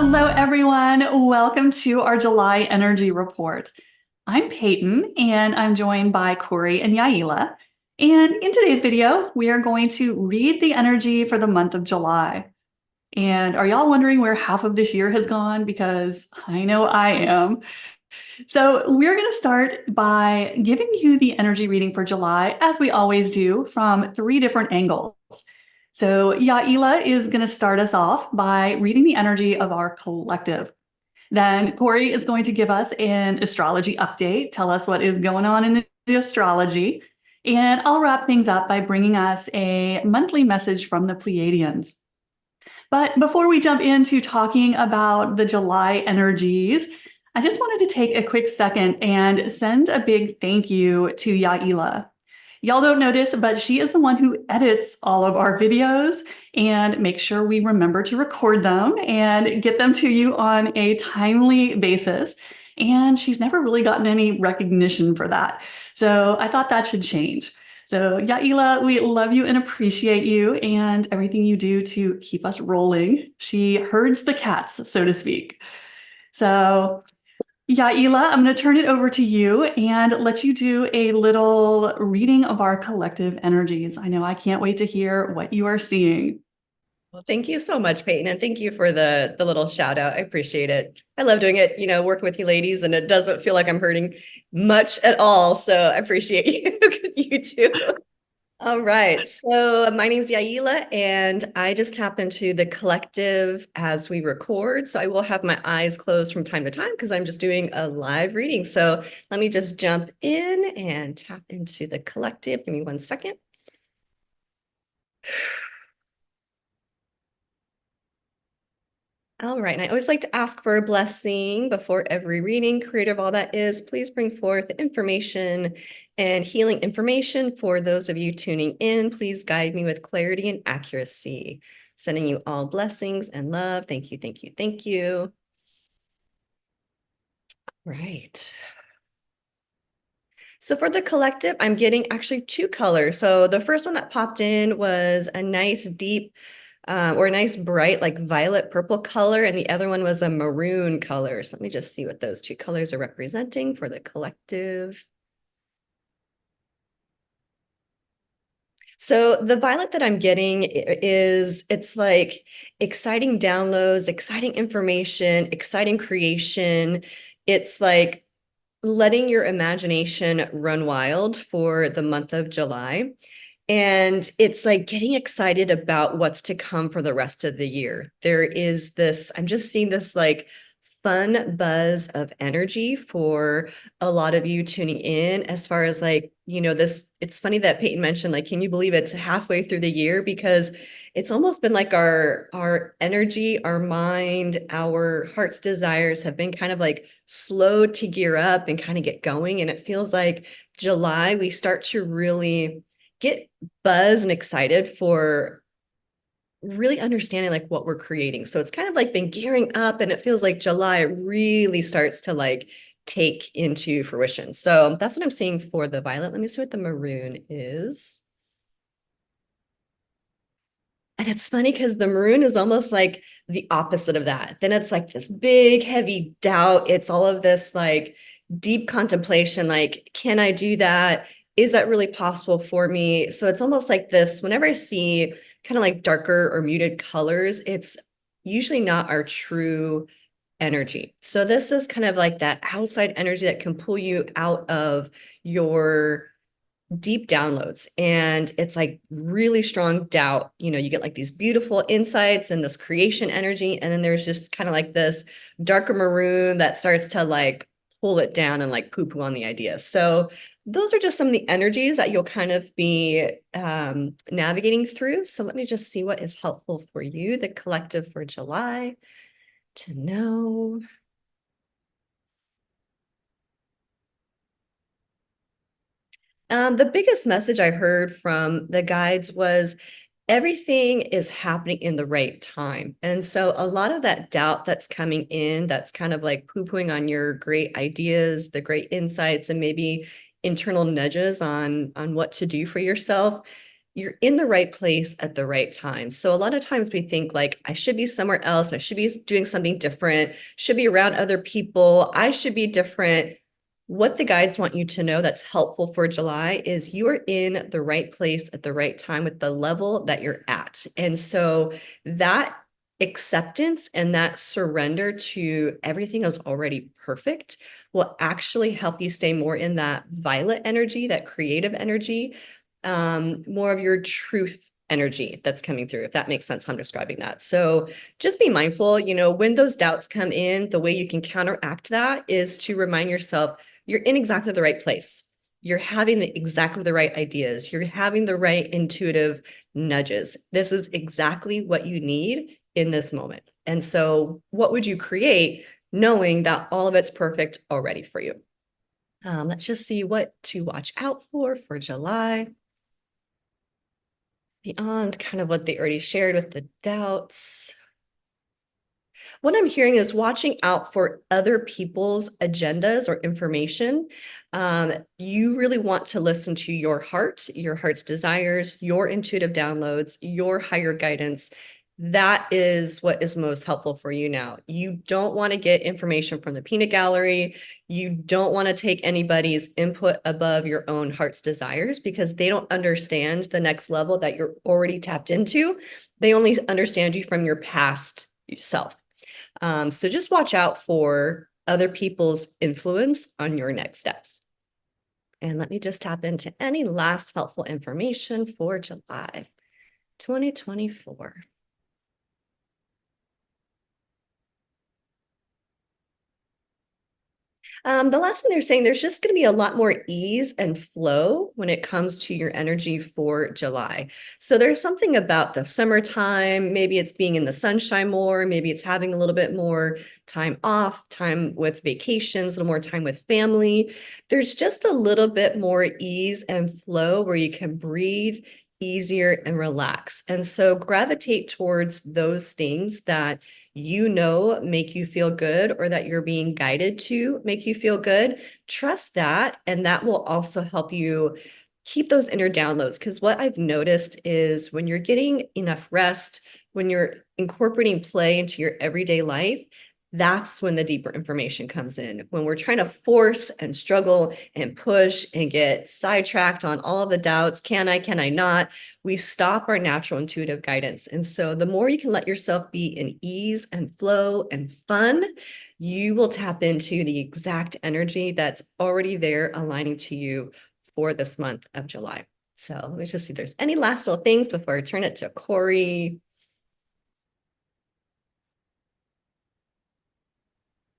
Hello, everyone. Welcome to our July Energy Report. I'm Peyton, and I'm joined by Corey and Yaila. And in today's video, we are going to read the energy for the month of July. And are y'all wondering where half of this year has gone? Because I know I am. So we're going to start by giving you the energy reading for July, as we always do, from 3 different angles. So Yaila is going to start us off by reading the energy of our collective. Then Corey is going to give us an astrology update, tell us what is going on in the astrology. And I'll wrap things up by bringing us a monthly message from the Pleiadians. But before we jump into talking about the July energies, I just wanted to take a quick second and send a big thank you to Yaila. Y'all don't notice, but she is the one who edits all of our videos and makes sure we remember to record them and get them to you on a timely basis. And she's never really gotten any recognition for that. So I thought that should change. So Yaila, we love you and appreciate you and everything you do to keep us rolling. She herds the cats, so to speak. So Yaila, I'm going to turn it over to you and let you do a little reading of our collective energies. I know I can't wait to hear what you are seeing. Well, thank you so much, Peyton, and thank you for the little shout out. I appreciate it. I love doing it, working with you ladies, and it doesn't feel like I'm hurting much at all. So I appreciate you. You too. All right. So my name is Yaila, and I just tap into the collective as we record. So I will have my eyes closed from time to time because I'm just doing a live reading. So let me just jump in and tap into the collective. Give me 1 second. All right, and I always like to ask for a blessing before every reading. Creator of all that is, please bring forth information and healing information for those of you tuning in. Please guide me with clarity and accuracy. Sending you all blessings and love. Thank you, thank you, thank you. Right. So for the collective, I'm getting actually 2 colors. So the first one that popped in was a nice deep or a nice bright like violet purple color, and the other one was a maroon color. So let me just see what those 2 colors are representing for the collective. So the violet that I'm getting it's like exciting downloads, exciting information, exciting creation. It's like letting your imagination run wild for the month of July. And it's like getting excited about what's to come for the rest of the year. There is this, I'm just seeing this like fun buzz of energy for a lot of you tuning in as far as like, this, it's funny that Peyton mentioned, like, can you believe it's halfway through the year? Because it's almost been like our energy, our mind, our heart's desires have been kind of like slow to gear up and kind of get going. And it feels like July, we start to really get buzzed and excited for really understanding like what we're creating. So it's kind of like been gearing up, and it feels like July really starts to like take into fruition. So that's what I'm seeing for the violet. Let me see what the maroon is. And it's funny because the maroon is almost like the opposite of that. Then it's like this big, heavy doubt. It's all of this like deep contemplation, like, can I do that? Is that really possible for me? So it's almost like this, whenever I see kind of like darker or muted colors, it's usually not our true energy. So this is kind of like that outside energy that can pull you out of your deep downloads, and it's like really strong doubt. You get like these beautiful insights and this creation energy, and then there's just kind of like this darker maroon that starts to like pull it down and like poo-poo on the ideas. So those are just some of the energies that you'll kind of be navigating through. So let me just see what is helpful for you, the collective for July, to know. The biggest message I heard from the guides was everything is happening in the right time. And so a lot of that doubt that's coming in, that's kind of like poo-pooing on your great ideas, the great insights, and maybe internal nudges on what to do for yourself. you're in the right place at the right time. So a lot of times we think like, I should be somewhere else. I should be doing something different, should be around other people. I should be different. What the guides want you to know that's helpful for July is you are in the right place at the right time with the level that you're at. And so that acceptance and that surrender to everything is already perfect will actually help you stay more in that violet energy, that creative energy, more of your truth energy that's coming through, if that makes sense how I'm describing that. So just be mindful, you know, when those doubts come in, the way you can counteract that is to remind yourself you're in exactly the right place. You're having exactly the right ideas. You're having the right intuitive nudges. This is exactly what you need in this moment. And so what would you create knowing that all of it's perfect already for you? Let's just see what to watch out for July. Beyond kind of what they already shared with the doubts. What I'm hearing is watching out for other people's agendas or information. You really want to listen to your heart's desires, your intuitive downloads, your higher guidance. That is what is most helpful for you now. You don't want to get information from the peanut gallery. You don't want to take anybody's input above your own heart's desires because they don't understand the next level that you're already tapped into. They only understand you from your past self. So just watch out for other people's influence on your next steps. And let me just tap into any last helpful information for July 2024. The last thing they're saying, there's just going to be a lot more ease and flow when it comes to your energy for July. So there's something about the summertime. Maybe it's being in the sunshine more. Maybe it's having a little bit more time off, time with vacations, a little more time with family. There's just a little bit more ease and flow where you can breathe easier and relax. And so gravitate towards those things that you know make you feel good or that you're being guided to make you feel good. Trust that, and that will also help you keep those inner downloads. Because what I've noticed is when you're getting enough rest, when you're incorporating play into your everyday life, that's when the deeper information comes in. When we're trying to force and struggle and push and get sidetracked on all of the doubts, can I not, we stop our natural intuitive guidance. And so the more you can let yourself be in ease and flow and fun, you will tap into the exact energy that's already there aligning to you for this month of July. So let me just see if there's any last little things before I turn it to Corey.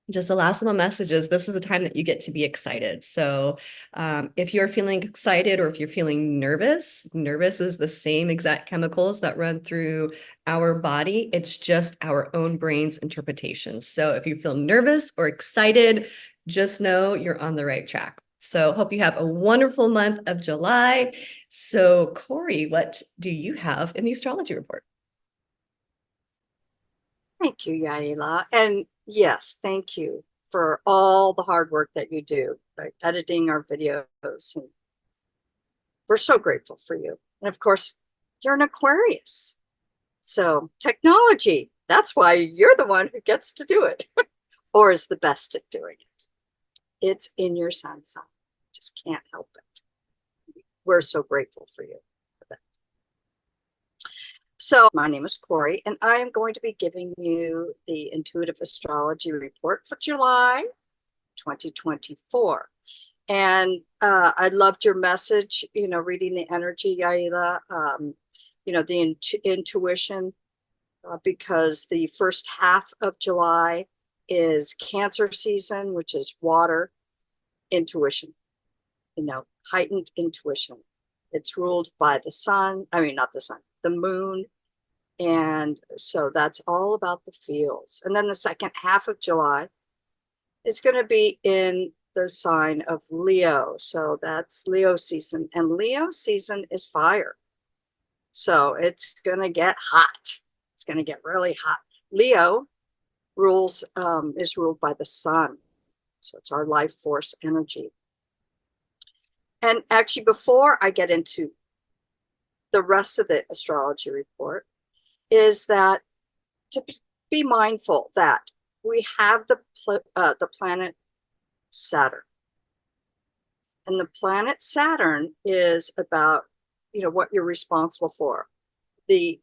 Just the last little messages. This is a time that you get to be excited. So if you're feeling excited or if you're feeling nervous is the same exact chemicals that run through our body. It's just our own brain's interpretation. So if you feel nervous or excited, just know you're on the right track. So hope you have a wonderful month of July. So Corey, what do you have in the astrology report? Thank you, Yaila. And yes, thank you for all the hard work that you do by editing our videos. And we're so grateful for you. And of course, you're an Aquarius. So technology, that's why you're the one who gets to do it or is the best at doing it. It's in your sun sign. Just can't help it. We're so grateful for you. So my name is Corey, and I am going to be giving you the Intuitive Astrology Report for July 2024. And I loved your message, you know, reading the energy, Yaila, you know, the intuition, because the first half of July is Cancer season, which is water intuition, you know, heightened intuition. It's ruled by the sun, I mean, not the sun, the moon. And so that's all about the feels. And then the second half of July is going to be in the sign of Leo. So that's Leo season. And Leo season is fire. So it's going to get hot. It's going to get really hot. Leo is ruled by the sun. So it's our life force energy. And actually, before I get into the rest of the astrology report is that to be mindful that we have the planet Saturn. And the planet Saturn is about, what you're responsible for. The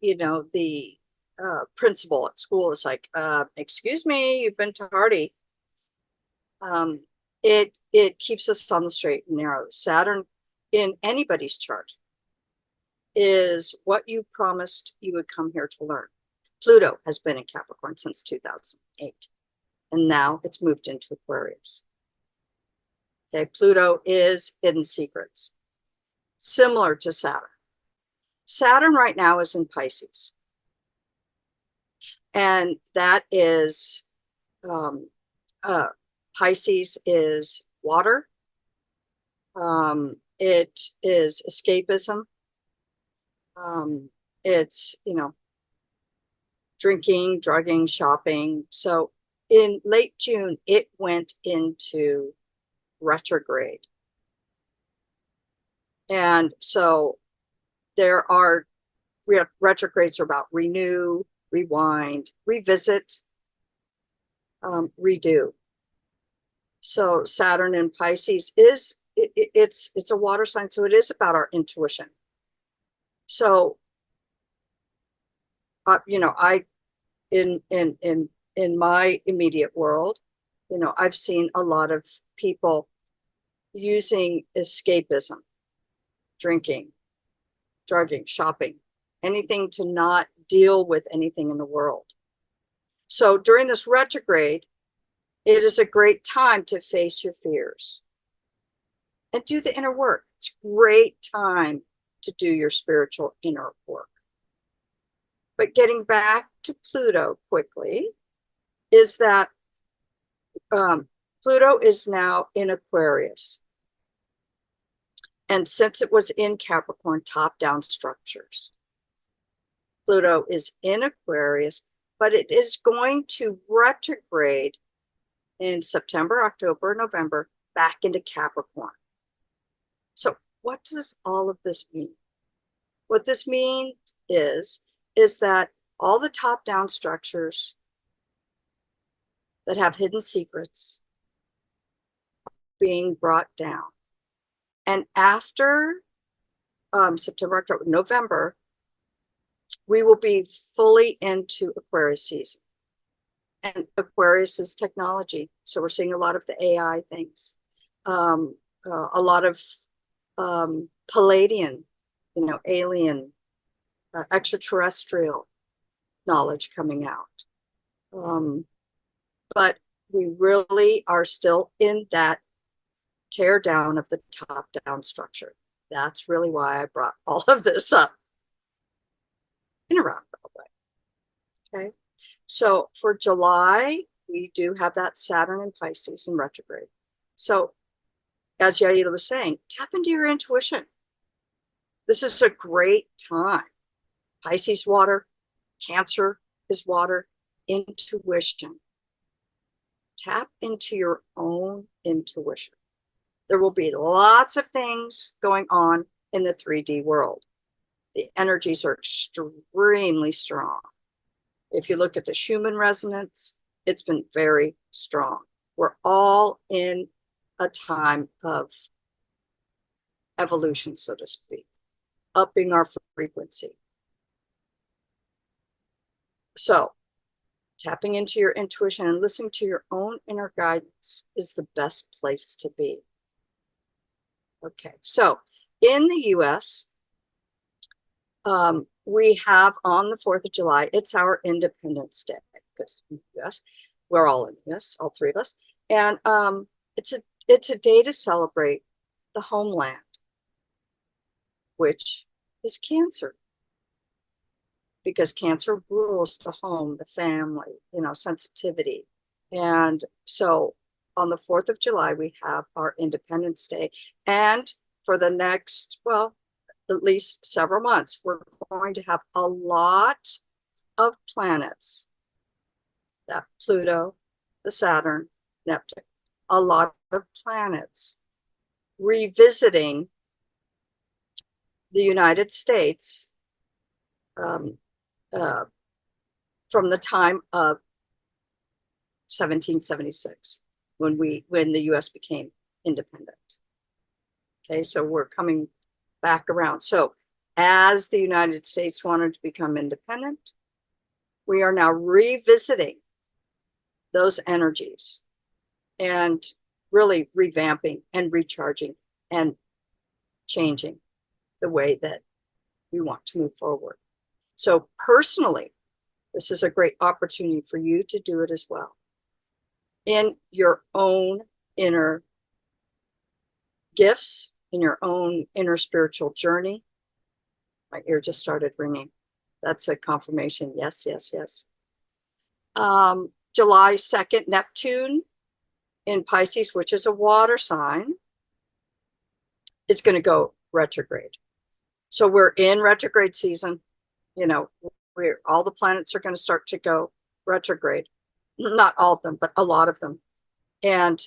principal at school is like, excuse me, you've been tardy. It keeps us on the straight and narrow. Saturn in anybody's chart is what you promised you would come here to learn. Pluto has been in Capricorn since 2008, and now it's moved into Aquarius. Okay, Pluto is hidden secrets, similar to Saturn. Saturn right now is in Pisces, and that is Pisces is water. It is escapism. It's, drinking, drugging, shopping. So in late June, it went into retrograde. And so there are retrogrades are about renew, rewind, revisit, redo. So Saturn in Pisces is it's a water sign, so it is about our intuition. So I in my immediate world, I've seen a lot of people using escapism, drinking, drugging, shopping, anything to not deal with anything in the world. So during this retrograde, it is a great time to face your fears and do the inner work. It's a great time to do your spiritual inner work. But getting back to Pluto quickly is that Pluto is now in Aquarius. And since it was in Capricorn, top-down structures. Pluto is in Aquarius, but it is going to retrograde in September, October, November, back into Capricorn. So what does all of this mean? What this means is that all the top-down structures that have hidden secrets are being brought down. And after September, October, November, we will be fully into Aquarius season. And Aquarius is technology. So we're seeing a lot of the AI things, a lot of Palladian, alien, extraterrestrial knowledge coming out. But we really are still in that tear down of the top-down structure. That's really why I brought all of this up in a roundabout way. Okay, so for July, we do have that Saturn in Pisces in retrograde. So as Yaila was saying, tap into your intuition. This is a great time. Pisces water, Cancer is water, intuition. Tap into your own intuition. There will be lots of things going on in the 3D world. The energies are extremely strong. If you look at the Schumann resonance, it's been very strong. We're all in a time of evolution, so to speak, upping our frequency. So tapping into your intuition and listening to your own inner guidance is the best place to be. Okay, so in the US, we have on the 4th of July, it's our Independence Day, because yes, we're all in this, all three of us. And it's a day to celebrate the homeland, which is Cancer. Because Cancer rules the home, the family, sensitivity. And so on the 4th of July, we have our Independence Day. And for the next, well, at least several months, we're going to have a lot of planets, that Pluto, the Saturn, Neptune, a lot of planets revisiting the United States, from the time of 1776, when the U.S. became independent. Okay, so we're coming back around. So as the United States wanted to become independent, we are now revisiting those energies and really revamping and recharging and changing the way that we want to move forward. So personally, this is a great opportunity for you to do it as well in your own inner gifts, in your own inner spiritual journey. My ear just started ringing. That's a confirmation. Yes, yes, yes. July 2nd, Neptune in Pisces, which is a water sign, is going to go retrograde. So we're in retrograde season. You know, all the planets are going to start to go retrograde. Not all of them, but a lot of them. And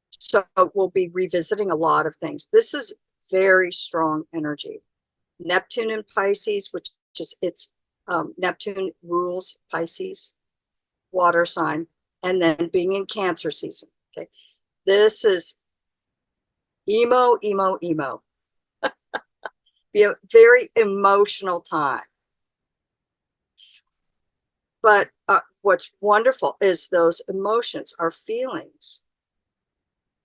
so we'll be revisiting a lot of things. This is very strong energy. Neptune in Pisces, which is Neptune rules Pisces, water sign, and then being in Cancer season. Okay, this is emo. Be a very emotional time. But what's wonderful is those emotions, our feelings.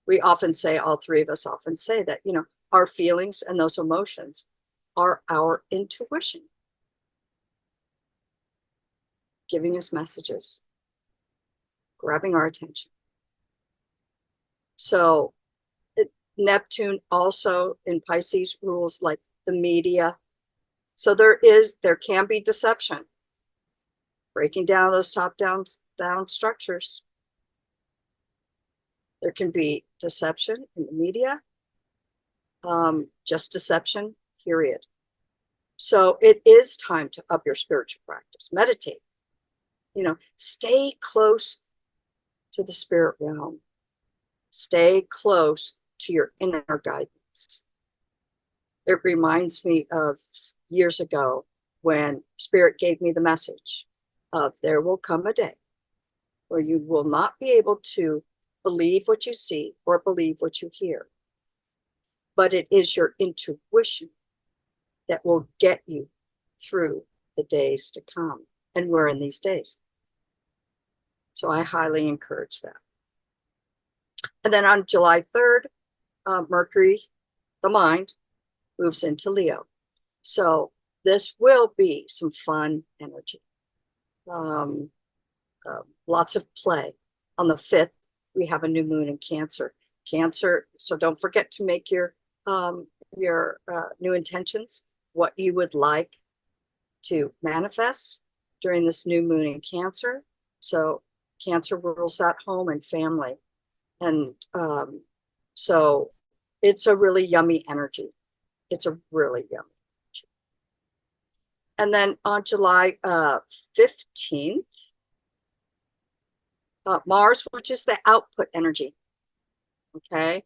We often say, all three of us often say that, you know, our feelings and those emotions are our intuition, giving us messages, grabbing our attention. So Neptune also in Pisces rules like the media. So there can be deception, breaking down those top-down structures. There can be deception in the media, just deception, period. So it is time to up your spiritual practice. Meditate. You know, stay close to the spirit realm. Stay close to your inner guidance. It reminds me of years ago when Spirit gave me the message of there will come a day where you will not be able to believe what you see or believe what you hear. But it is your intuition that will get you through the days to come. And we're in these days. So I highly encourage that. And then on July 3rd, Mercury, the mind, moves into Leo. So this will be some fun energy. Lots of play. On the 5th, we have a new moon in Cancer. Cancer, so don't forget to make your new intentions, what you would like to manifest during this new moon in Cancer. So Cancer rules that home and family. And so it's a really yummy energy. It's a really yummy energy. And then on July 15th, Mars, which is the output energy, okay,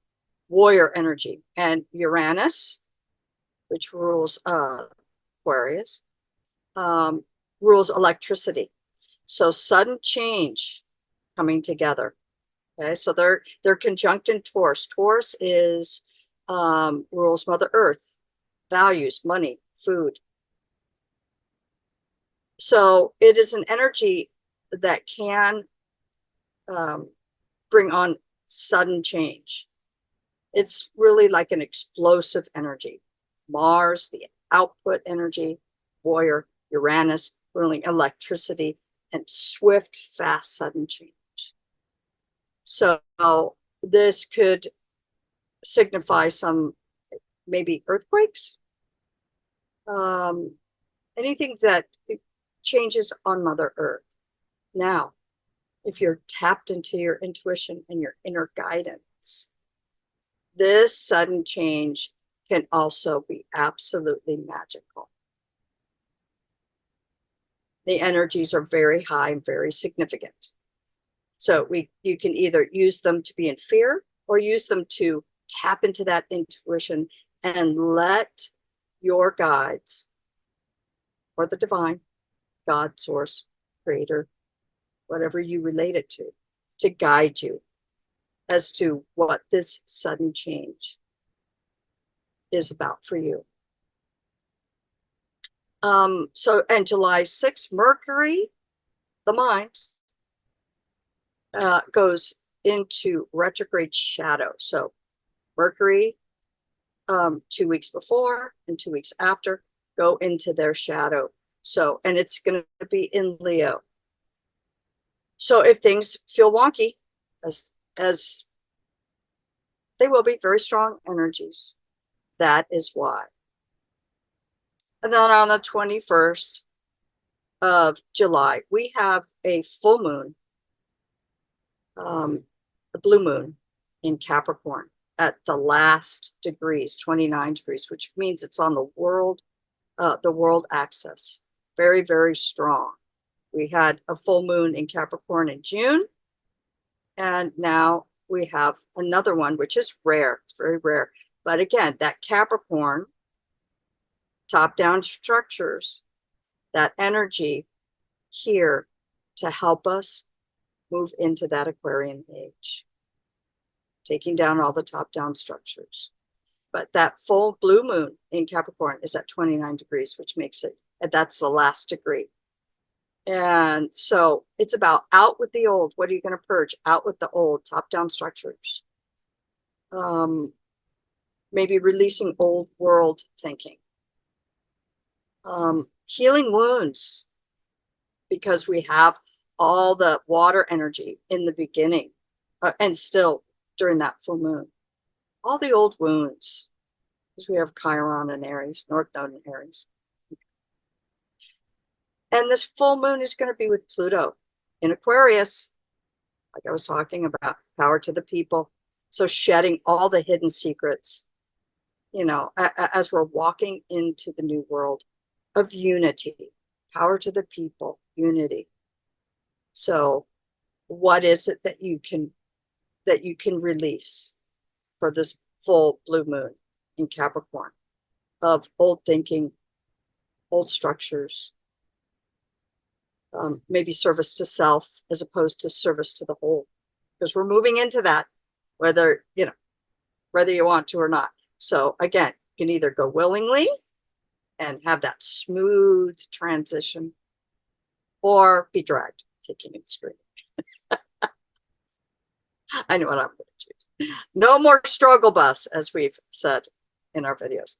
warrior energy, and Uranus, which rules Aquarius, rules electricity. So sudden change coming together. Okay, so they're conjunct in Taurus. Taurus is rules Mother Earth, values, money, food. So it is an energy that can bring on sudden change. It's really like an explosive energy. Mars, the output energy, warrior, Uranus, ruling electricity, and swift, fast, sudden change. So this could signify some maybe earthquakes, anything that changes on Mother Earth. Now, if you're tapped into your intuition and your inner guidance, this sudden change can also be absolutely magical. The energies are very high and very significant. So you can either use them to be in fear or use them to tap into that intuition and let your guides or the divine, God, source, creator, whatever you relate it to guide you as to what this sudden change is about for you. And July 6th, Mercury, the mind, goes into retrograde shadow. So Mercury, 2 weeks before and 2 weeks after, go into their shadow. So, and it's going to be in Leo. So if things feel wonky, as they will be, very strong energies, that is why. And then on the 21st of July, we have a full moon, a blue moon in Capricorn at the last degrees, 29 degrees, which means it's on the world axis. Very, very strong. We had a full moon in Capricorn in June, and now we have another one, which is rare. It's very rare. But again, that Capricorn, top-down structures, that energy here to help us move into that Aquarian age, taking down all the top-down structures. But that full blue moon in Capricorn is at 29 degrees, which makes it, that's the last degree. And so it's about out with the old. What are you going to purge? Out with the old, top-down structures. Maybe releasing old world thinking. Healing wounds, because we have all the water energy in the beginning and still during that full moon. All the old wounds, because we have Chiron and Aries, North Node and Aries. And this full moon is going to be with Pluto in Aquarius, like I was talking about, power to the people. So shedding all the hidden secrets, you know, as we're walking into the new world of unity, power to the people, unity. So what is it that you can release for this full blue moon in Capricorn of old thinking, old structures, maybe service to self as opposed to service to the whole, because we're moving into that, whether you want to or not. So again, you can either go willingly and have that smooth transition, or be dragged, kicking and screaming. I know what I'm going to choose. No more struggle bus, as we've said in our videos.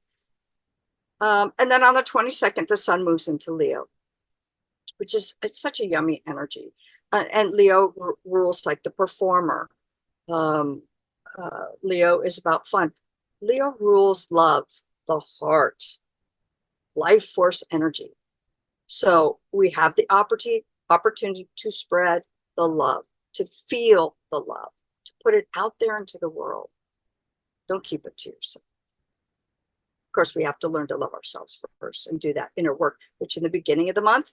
And then on the 22nd, the sun moves into Leo, which is, it's such a yummy energy. And Leo rules like the performer. Leo is about fun. Leo rules love, the heart, life force energy. So we have the opportunity to spread the love, to feel the love, to put it out there into the world. Don't keep it to yourself. Of course, we have to learn to love ourselves first and do that inner work, which in the beginning of the month,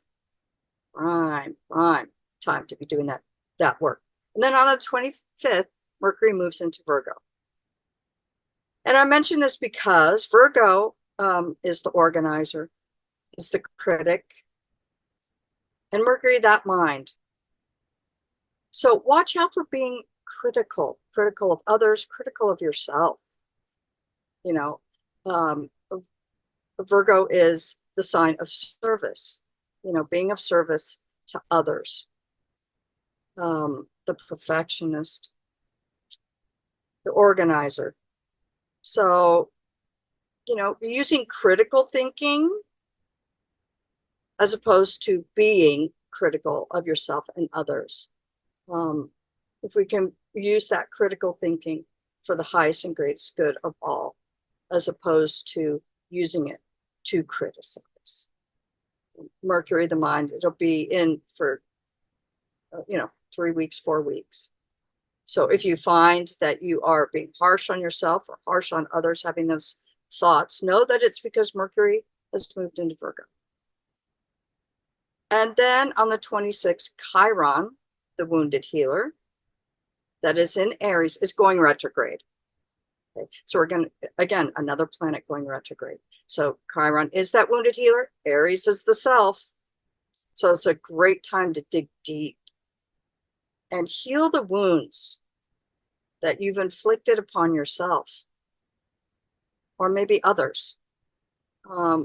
prime time to be doing that work. And then on the 25th, Mercury moves into Virgo. And I mention this because Virgo is the organizer, is the critic, and Mercury, that mind. So watch out for being critical of others, critical of yourself. You know, Virgo is the sign of service, you know, being of service to others. The perfectionist, the organizer. So, you know, using critical thinking as opposed to being critical of yourself and others. If we can use that critical thinking for the highest and greatest good of all, as opposed to using it to criticize. Mercury, the mind, it'll be in for, 3 weeks, 4 weeks. So if you find that you are being harsh on yourself or harsh on others, having those thoughts, know that it's because Mercury has moved into Virgo. And then on the 26th, Chiron, the wounded healer, that is in Aries, is going retrograde. Okay, so we're going to, again, another planet going retrograde. So Chiron is that wounded healer. Aries is the self. So it's a great time to dig deep and heal the wounds that you've inflicted upon yourself or maybe others.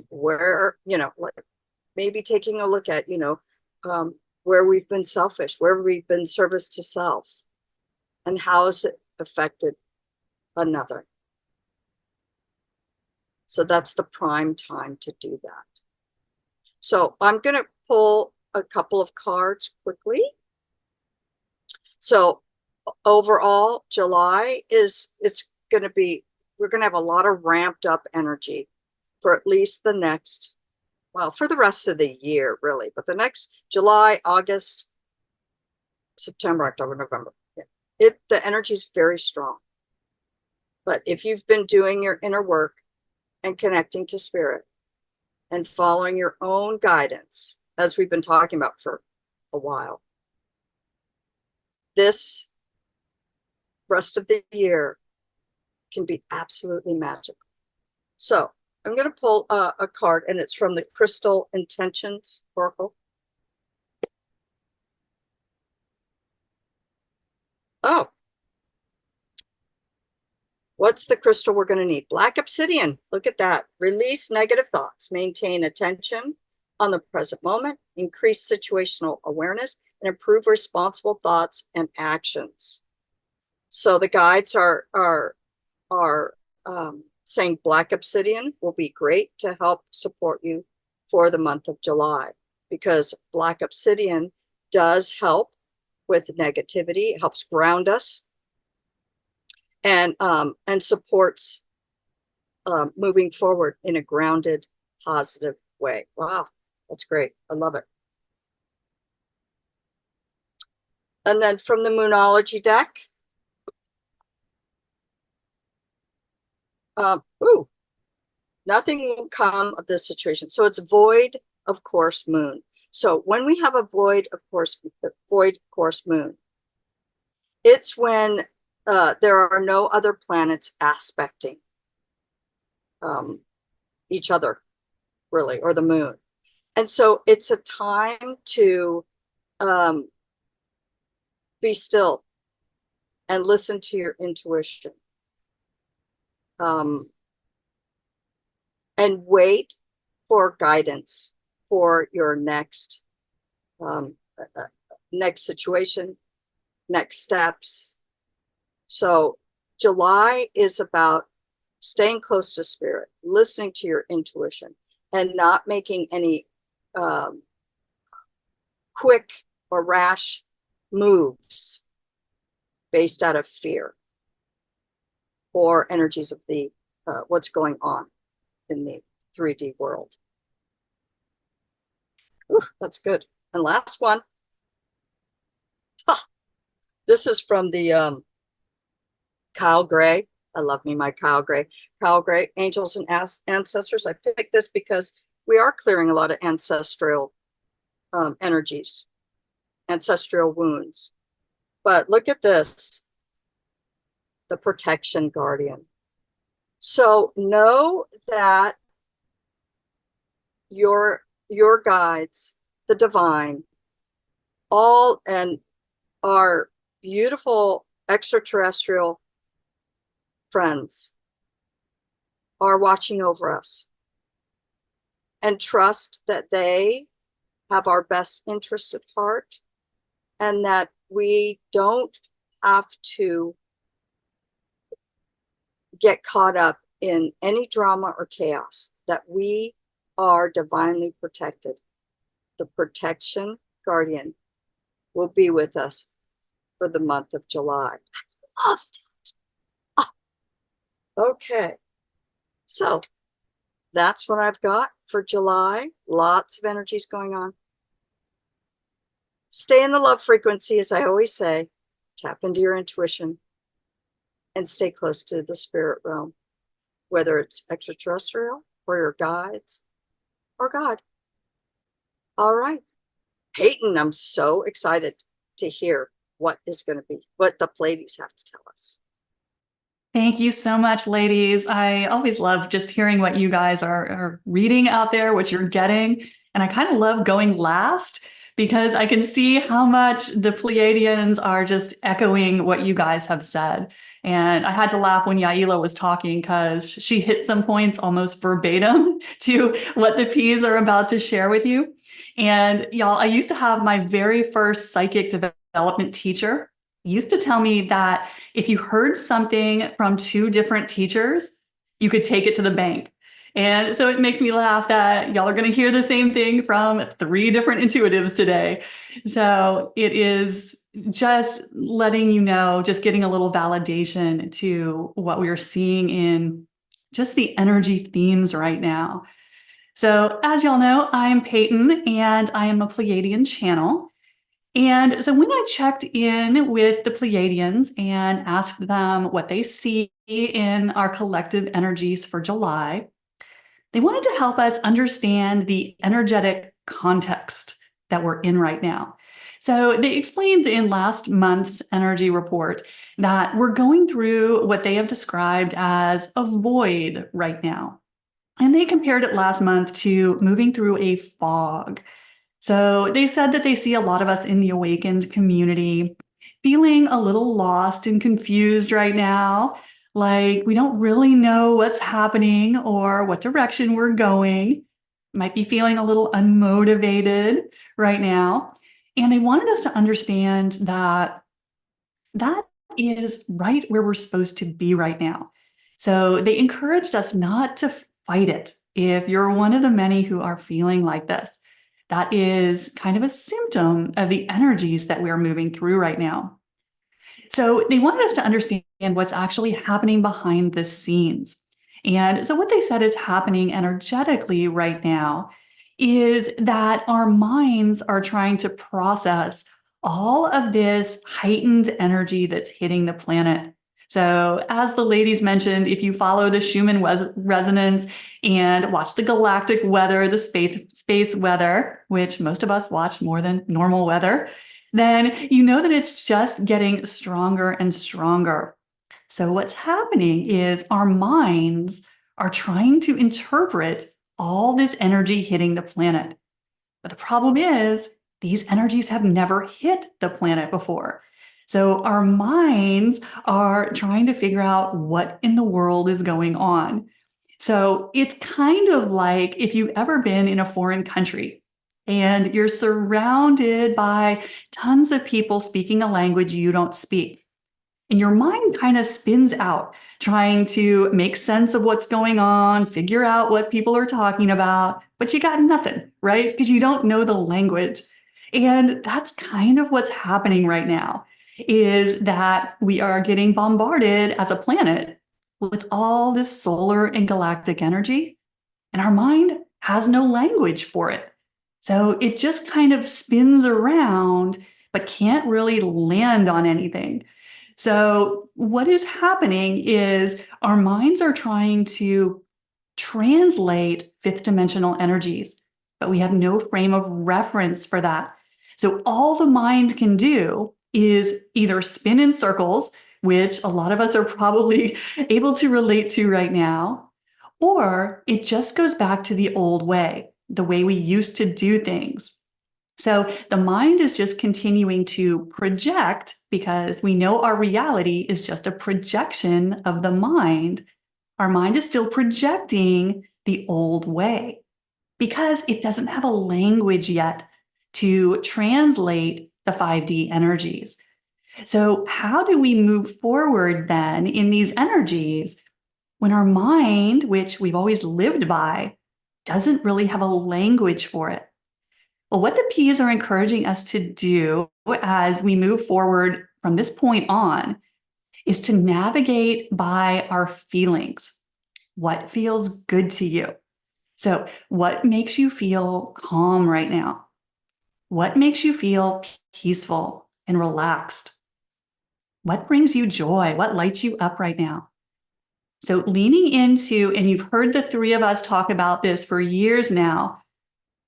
Where, you know, like maybe taking a look at, you know, where we've been selfish, where we've been service to self, and how has it affected another. So that's the prime time to do that. So I'm going to pull a couple of cards quickly. So overall, July it's going to be, we're going to have a lot of ramped up energy for at least the next, well, for the rest of the year, really. But the next July, August, September, October, November, the energy is very strong. But if you've been doing your inner work and connecting to spirit and following your own guidance, as we've been talking about for a while, this rest of the year can be absolutely magical. So I'm going to pull a card, and it's from the Crystal Intentions Oracle. Oh, what's the crystal we're going to need? Black obsidian. Look at that. Release negative thoughts. Maintain attention on the present moment. Increase situational awareness and improve responsible thoughts and actions. So the guides are saying black obsidian will be great to help support you for the month of July, because black obsidian does help with negativity. It helps ground us and supports moving forward in a grounded, positive way. Wow, that's great. I love it. And then from the Moonology deck, nothing will come of this situation. So it's void of course moon. So when we have a void course moon, it's when there are no other planets aspecting each other, really, or the moon. And so it's a time to be still and listen to your intuition. And wait for guidance for your next situation, next steps. So July is about staying close to spirit, listening to your intuition, and not making any quick or rash moves based out of fear or energies of the what's going on in the 3D world. Ooh, that's good. And last one. This is from the Kyle Gray. I love me my Kyle Gray. Kyle Gray, Angels and Ancestors. I picked this because we are clearing a lot of ancestral energies, ancestral wounds. But look at this, the Protection Guardian. So know that your guides, the divine, all and our beautiful extraterrestrial friends are watching over us, and trust that they have our best interest at heart, and that we don't have to get caught up in any drama or chaos, that we are divinely protected. The Protection Guardian will be with us for the month of July. I love it. Oh. Okay. So that's what I've got for July. Lots of energies going on. Stay in the love frequency, as I always say. Tap into your intuition and stay close to the spirit realm, whether it's extraterrestrial or your guides or God. All right. Peyton, I'm so excited to hear what is going to be, what the Pleiades have to tell us. Thank you so much, ladies. I always love just hearing what you guys are reading out there, what you're getting. And I kind of love going last because I can see how much the Pleiadians are just echoing what you guys have said. And I had to laugh when Yaila was talking because she hit some points almost verbatim to what the P's are about to share with you. And y'all, I used to have my very first psychic development teacher used to tell me that if you heard something from two different teachers, you could take it to the bank. And so it makes me laugh that y'all are going to hear the same thing from three different intuitives today. So it is just letting you know, just getting a little validation to what we are seeing in just the energy themes right now. So as y'all know, I'm Peyton and I am a Pleiadian channel. And so when I checked in with the Pleiadians and asked them what they see in our collective energies for July, they wanted to help us understand the energetic context that we're in right now. So they explained in last month's energy report that we're going through what they have described as a void right now. And they compared it last month to moving through a fog. So they said that they see a lot of us in the awakened community feeling a little lost and confused right now. Like we don't really know what's happening or what direction we're going. Might be feeling a little unmotivated right now. And they wanted us to understand that that is right where we're supposed to be right now. So they encouraged us not to fight it if you're one of the many who are feeling like this. That is kind of a symptom of the energies that we are moving through right now. So they wanted us to understand what's actually happening behind the scenes. And so what they said is happening energetically right now is that our minds are trying to process all of this heightened energy that's hitting the planet. So as the ladies mentioned, if you follow the Schumann resonance and watch the galactic weather, the space weather, which most of us watch more than normal weather, then you know that it's just getting stronger and stronger. So what's happening is our minds are trying to interpret all this energy hitting the planet. But the problem is these energies have never hit the planet before. So our minds are trying to figure out what in the world is going on. So it's kind of like if you've ever been in a foreign country and you're surrounded by tons of people speaking a language you don't speak. And your mind kind of spins out, trying to make sense of what's going on, figure out what people are talking about, but you got nothing, right? Because you don't know the language. And that's kind of what's happening right now, is that we are getting bombarded as a planet with all this solar and galactic energy, and our mind has no language for it. So it just kind of spins around, but can't really land on anything. So what is happening is our minds are trying to translate fifth dimensional energies, but we have no frame of reference for that. So all the mind can do is either spin in circles, which a lot of us are probably able to relate to right now, or it just goes back to the old way, the way we used to do things. So the mind is just continuing to project because we know our reality is just a projection of the mind. Our mind is still projecting the old way because it doesn't have a language yet to translate the 5D energies. So how do we move forward then in these energies when our mind, which we've always lived by, doesn't really have a language for it? Well, what the P's are encouraging us to do as we move forward from this point on is to navigate by our feelings. What feels good to you? So, what makes you feel calm right now? What makes you feel peaceful and relaxed? What brings you joy? What lights you up right now? So, leaning into, and you've heard the three of us talk about this for years now,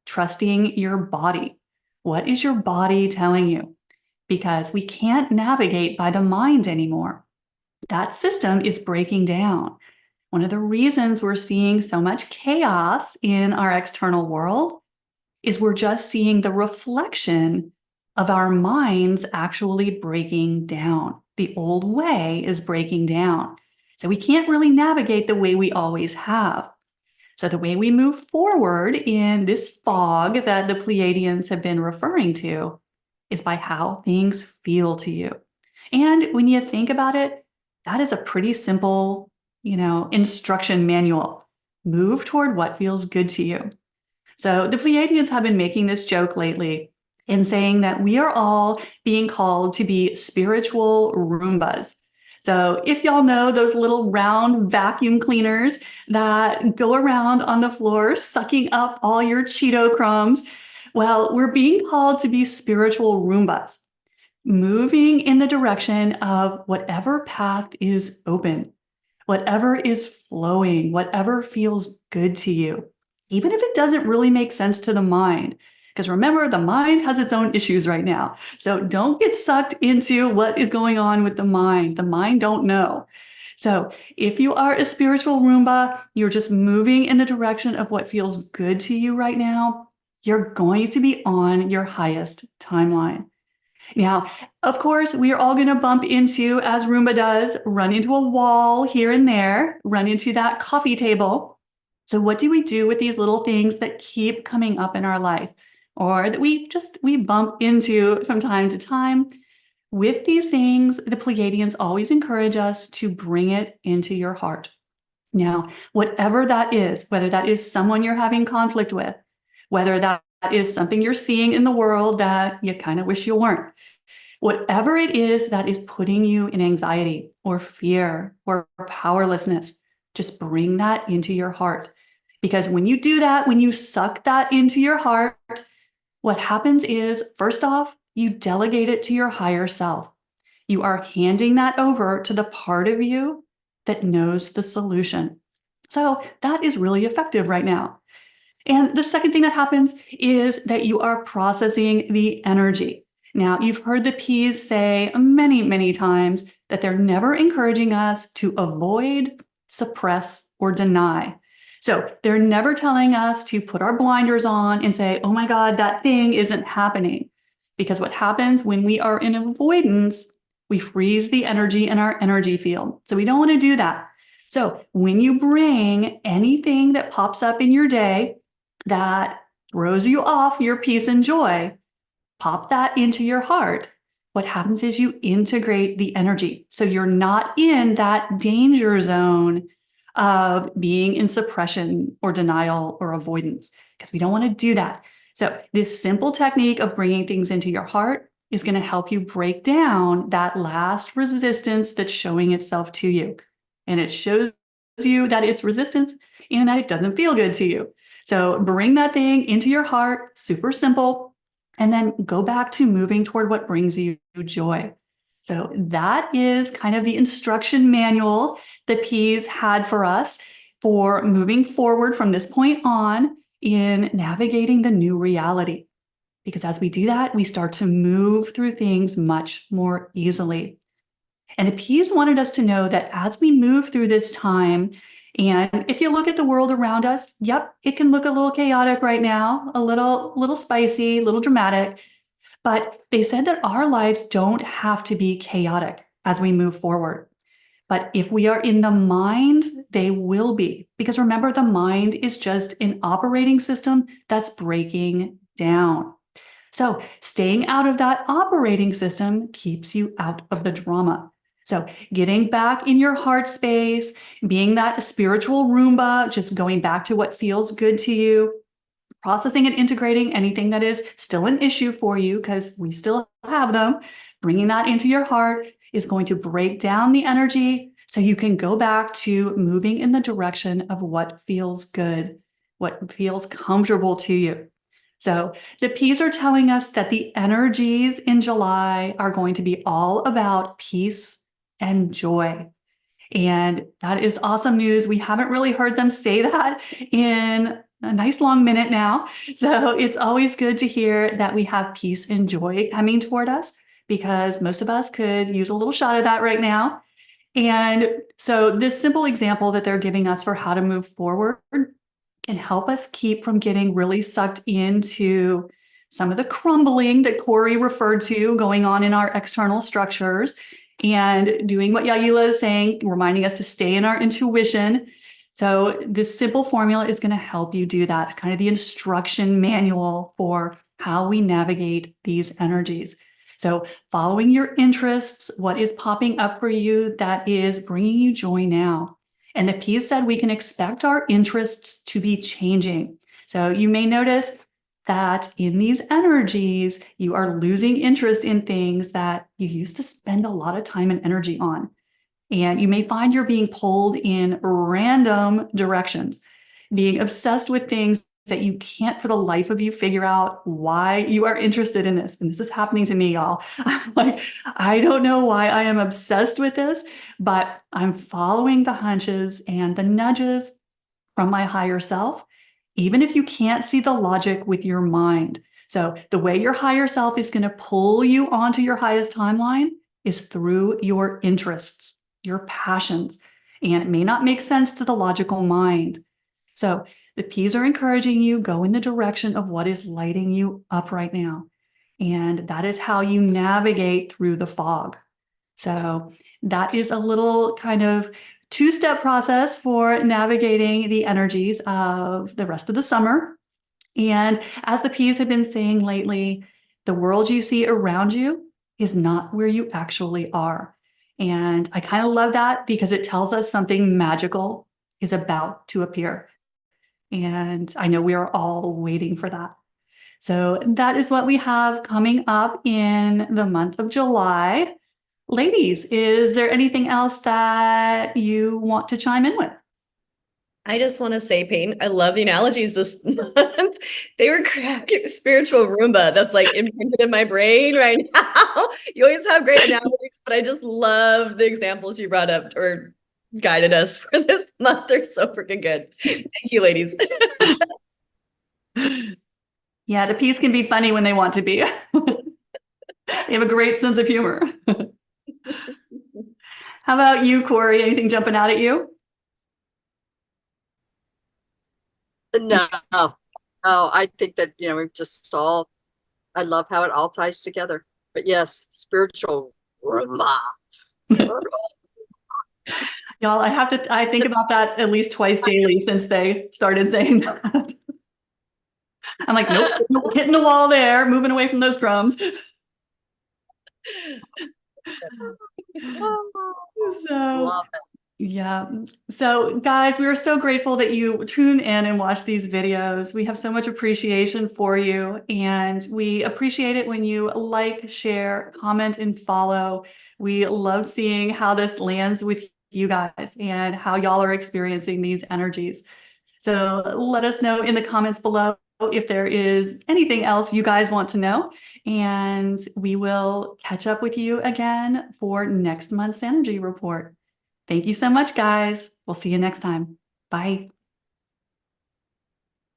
trusting your body. What is your body telling you? Because we can't navigate by the mind anymore. that system is breaking down. One of the reasons we're seeing so much chaos in our external world is we're just seeing the reflection of our minds actually breaking down. The old way is breaking down. So we can't really navigate the way we always have. So the way we move forward in this fog that the Pleiadians have been referring to is by how things feel to you. And when you think about it, that is a pretty simple, instruction manual. Move toward what feels good to you. So the Pleiadians have been making this joke lately in saying that we are all being called to be spiritual Roombas. So if y'all know those little round vacuum cleaners that go around on the floor sucking up all your Cheeto crumbs, well, we're being called to be spiritual Roombas, moving in the direction of whatever path is open, whatever is flowing, whatever feels good to you, even if it doesn't really make sense to the mind. Because remember, the mind has its own issues right now. So don't get sucked into what is going on with the mind. The mind don't know. So if you are a spiritual Roomba, you're just moving in the direction of what feels good to you right now, you're going to be on your highest timeline. Now, of course, we are all going to bump into, as Roomba does, run into a wall here and there, run into that coffee table. So what do we do with these little things that keep coming up in our life, or that we bump into from time to time? With these things, the Pleiadians always encourage us to bring it into your heart. Now, whatever that is, whether that is someone you're having conflict with, whether that is something you're seeing in the world that you kind of wish you weren't, whatever it is that is putting you in anxiety or fear or powerlessness, just bring that into your heart. Because when you do that, when you suck that into your heart, what happens is, first off, you delegate it to your higher self. You are handing that over to the part of you that knows the solution. So that is really effective right now. And the second thing that happens is that you are processing the energy. Now, you've heard the P's say many, many times that they're never encouraging us to avoid, suppress, or deny. So they're never telling us to put our blinders on and say, oh my God, that thing isn't happening. Because what happens when we are in avoidance, we freeze the energy in our energy field. So we don't want to do that. So when you bring anything that pops up in your day that throws you off your peace and joy, pop that into your heart. What happens is you integrate the energy. So you're not in that danger zone of being in suppression or denial or avoidance, because we don't want to do that. So this simple technique of bringing things into your heart is going to help you break down that last resistance that's showing itself to you. And it shows you that it's resistance and that it doesn't feel good to you. So bring that thing into your heart, super simple. And then go back to moving toward what brings you joy. So that is kind of the instruction manual that P's had for us for moving forward from this point on in navigating the new reality. Because as we do that, we start to move through things much more easily. And the P's wanted us to know that as we move through this time, and if you look at the world around us, yep, it can look a little chaotic right now, a little spicy, a little dramatic. But they said that our lives don't have to be chaotic as we move forward. But if we are in the mind, they will be. Because remember, the mind is just an operating system that's breaking down. So staying out of that operating system keeps you out of the drama. So getting back in your heart space, being that spiritual Roomba, just going back to what feels good to you, processing and integrating anything that is still an issue for you, because we still have them, bringing that into your heart is going to break down the energy so you can go back to moving in the direction of what feels good, what feels comfortable to you. So the P's are telling us that the energies in July are going to be all about peace and joy. And that is awesome news. We haven't really heard them say that in a nice long minute now. So it's always good to hear that we have peace and joy coming toward us, because most of us could use a little shot of that right now. And so this simple example that they're giving us for how to move forward can help us keep from getting really sucked into some of the crumbling that Corey referred to going on in our external structures, and doing what Yaila is saying, reminding us to stay in our intuition. So this simple formula is going to help you do that. It's kind of the instruction manual for how we navigate these energies. So following your interests, what is popping up for you that is bringing you joy now? And the piece said we can expect our interests to be changing. So you may notice that in these energies, you are losing interest in things that you used to spend a lot of time and energy on. And you may find you're being pulled in random directions, being obsessed with things that you can't for the life of you figure out why you are interested in this. And this is happening to me, y'all. I'm like, I don't know why I am obsessed with this, but I'm following the hunches and the nudges from my higher self, even if you can't see the logic with your mind. So the way your higher self is going to pull you onto your highest timeline is through your interests, your passions, and it may not make sense to the logical mind. So the P's are encouraging you, go in the direction of what is lighting you up right now. And that is how you navigate through the fog. So that is a little kind of two-step process for navigating the energies of the rest of the summer. And as the P's have been saying lately, the world you see around you is not where you actually are. And I kind of love that because it tells us something magical is about to appear. And I know we are all waiting for that. So that is what we have coming up in the month of July. Ladies, is there anything else that you want to chime in with? I just want to say, Peyton, I love the analogies this month. They were cracking spiritual Roomba. That's like imprinted in my brain right now. You always have great analogies, but I just love the examples you brought up or guided us for this month. They're so freaking good. Thank you, ladies. Yeah, the P's can be funny when they want to be. They have a great sense of humor. How about you, Corey? Anything jumping out at you? No, no, I think that, we've just all, I love how it all ties together. But yes, spiritual Roma. Y'all, I think about that at least twice daily since they started saying that. I'm like, nope, hitting the wall there, moving away from those crumbs. Love it. Yeah. So guys, we are so grateful that you tune in and watch these videos. We have so much appreciation for you, and we appreciate it when you like, share, comment, and follow. We love seeing how this lands with you guys and how y'all are experiencing these energies. So let us know in the comments below if there is anything else you guys want to know, and we will catch up with you again for next month's energy report. Thank you so much, guys. We'll see you next time. Bye.